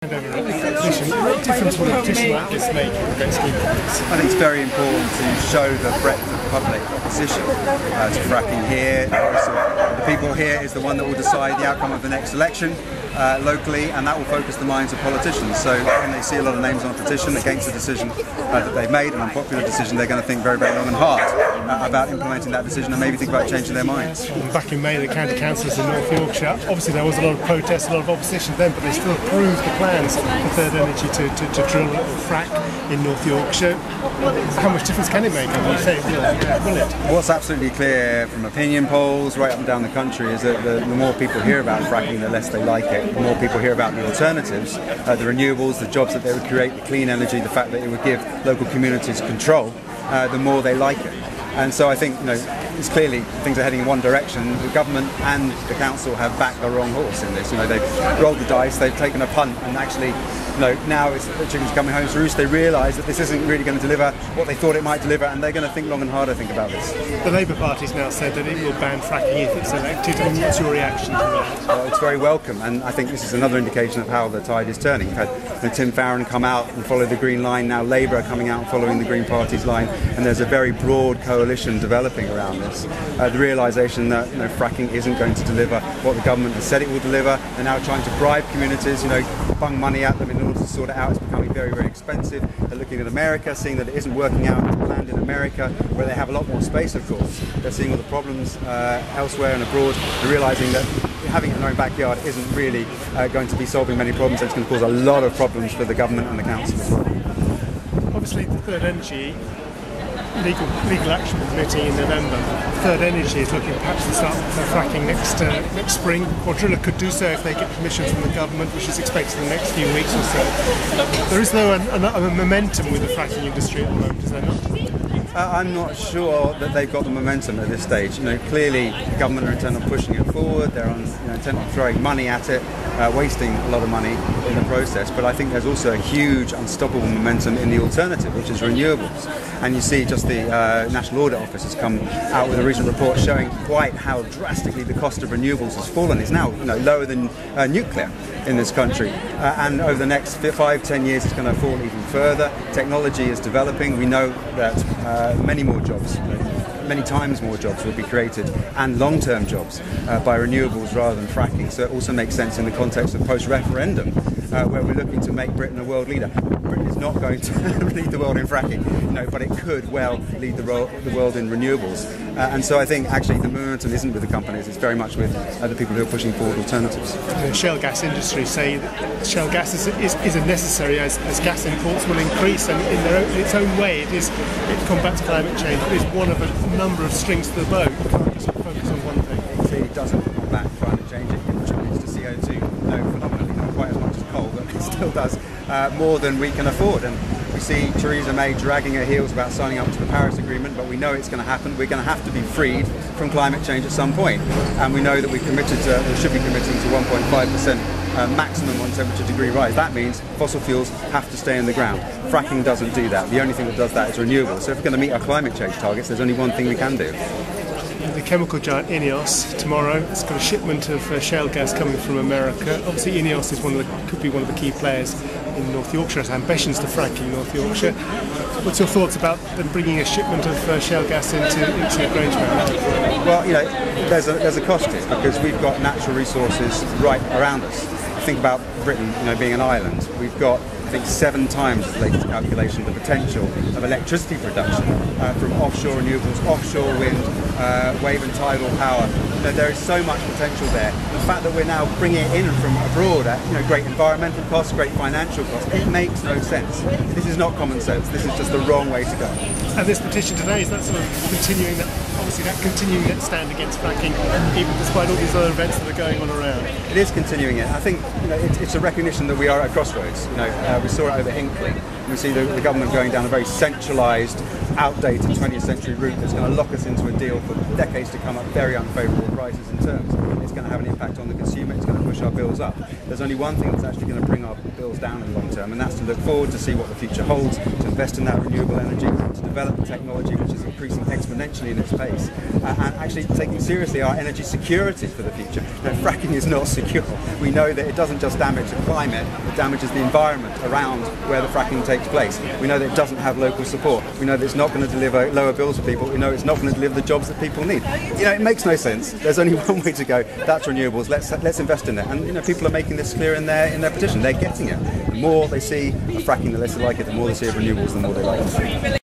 What difference will a petition like this make against green products? I think it's very important to show the breadth of public opposition to fracking here. The people here is the one that will decide the outcome of the next election locally, and that will focus the minds of politicians. So when they see a lot of names on a petition against the decision that they've made, an unpopular decision, they're going to think very, very long and hard about implementing that decision and maybe think about changing their minds. Back in May, the county councillors in North Yorkshire, obviously there was a lot of protests, a lot of opposition then, but they still approved the plans for Third Energy to drill or frack in North Yorkshire. How much difference can it make? You say will it? What's absolutely clear from opinion polls right up and down the country is that the more people hear about fracking, the less they like it. The more people hear about the alternatives, the renewables, the jobs that they would create, the clean energy, the fact that it would give local communities control, the more they like it. And so I think, it's clearly things are heading in one direction. The government and the council have backed the wrong horse in this. They've rolled the dice, they've taken a punt, and actually, now it's the chickens coming home to roost. They realise that this isn't really going to deliver what they thought it might deliver, and they're going to think long and hard, I think, about this. The Labour Party's now said that it will ban fracking if it's elected. And what's your reaction to that? Well, it's very welcome, and I think this is another indication of how the tide is turning. You've had Tim Farron come out and follow the Green line. Now Labour are coming out and following the Green Party's line, and there's a very broad coalition developing around this. The realisation that fracking isn't going to deliver what the government has said it will deliver. They're now trying to bribe communities, bung money at them in order to sort it out. It's becoming very, very expensive. They're looking at America, seeing that it isn't working out as planned in America, where they have a lot more space, of course. They're seeing all the problems elsewhere and abroad. They're realising that having it in their own backyard isn't really going to be solving many problems. It's going to cause a lot of problems for the government and the council as well. Obviously, the Third Energy legal action committee in November. Third Energy is looking perhaps to start fracking next spring. Quadrilla could do so if they get permission from the government, which is expected in the next few weeks or so. There is though a momentum with the fracking industry at the moment, is there not? I'm not sure that they've got the momentum at this stage. Clearly the government are intent on pushing it forward. They're intent on throwing money at it, wasting a lot of money in the process. But I think there's also a huge, unstoppable momentum in the alternative, which is renewables. And you see, just the National Audit Office has come out with a recent report showing quite how drastically the cost of renewables has fallen. It's now lower than nuclear in this country, and over the next 5-10 years it's going to fall even further. Technology is developing. We know that many more jobs, many times more jobs will be created, and long-term jobs by renewables rather than fracking. So it also makes sense in the context of post-referendum, where we're looking to make Britain a world leader. Britain is not going to lead the world in fracking, but it could well lead the world in renewables. And so I think actually the momentum isn't with the companies, it's very much with the people who are pushing forward alternatives. The shale gas industry say that shale gas is necessary as gas imports will increase, and in its own way it combats climate change. It is one of a number of strings to the bow. You can't just focus on one thing. It clearly doesn't combat climate change. It contributes to CO2, phenomenally, not quite as much as coal, but it still does more than we can afford. And we see Theresa May dragging her heels about signing up to the Paris Agreement, but we know it's going to happen. We're going to have to be freed from climate change at some point. And we know that we should be committing to 1.5% maximum on temperature degree rise. That means fossil fuels have to stay in the ground. Fracking doesn't do that. The only thing that does that is renewables. So if we're going to meet our climate change targets, there's only one thing we can do. The chemical giant INEOS tomorrow, it's got a shipment of shale gas coming from America. Obviously INEOS is could be one of the key players in North Yorkshire, has ambitions to frack in North Yorkshire. What's your thoughts about them bringing a shipment of shale gas into Grangemouth? Well, there's a cost here because we've got natural resources right around us. Think about Britain, being an island. We've got, I think, 7 times the latest calculation, the potential of electricity production from offshore renewables, offshore wind, wave and tidal power. There is so much potential there. The fact that we're now bringing it in from abroad at great environmental costs, great financial costs, it makes no sense. This is not common sense. This is just the wrong way to go. And this petition today, is that sort of continuing that stand against fracking, even despite all these other events that are going on around? It is continuing it. I think it's a recognition that we are at a crossroads. We saw it over Hinkley. We see the government going down a very centralised outdated 20th century route that's going to lock us into a deal for decades to come at very unfavourable prices and terms. It's going to have an impact on the consumer, it's going to push our bills up. There's only one thing that's actually going to bring our bills down in the long term, and that's to look forward to see what the future holds, to invest in that renewable energy, to develop the technology which is increasing exponentially in its pace, and actually taking seriously our energy security for the future. Now, fracking is not secure. We know that it doesn't just damage the climate, it damages the environment around where the fracking takes place. We know that it doesn't have local support. We know that it's not going to deliver lower bills for people. We know it's not going to deliver the jobs that people need. You know, it makes no sense. There's only one way to go. That's renewables. Let's invest in it. And you know, people are making this clear in their petition. They're getting it. The more they see of fracking, the less they like it. The more they see of renewables, the more they like it.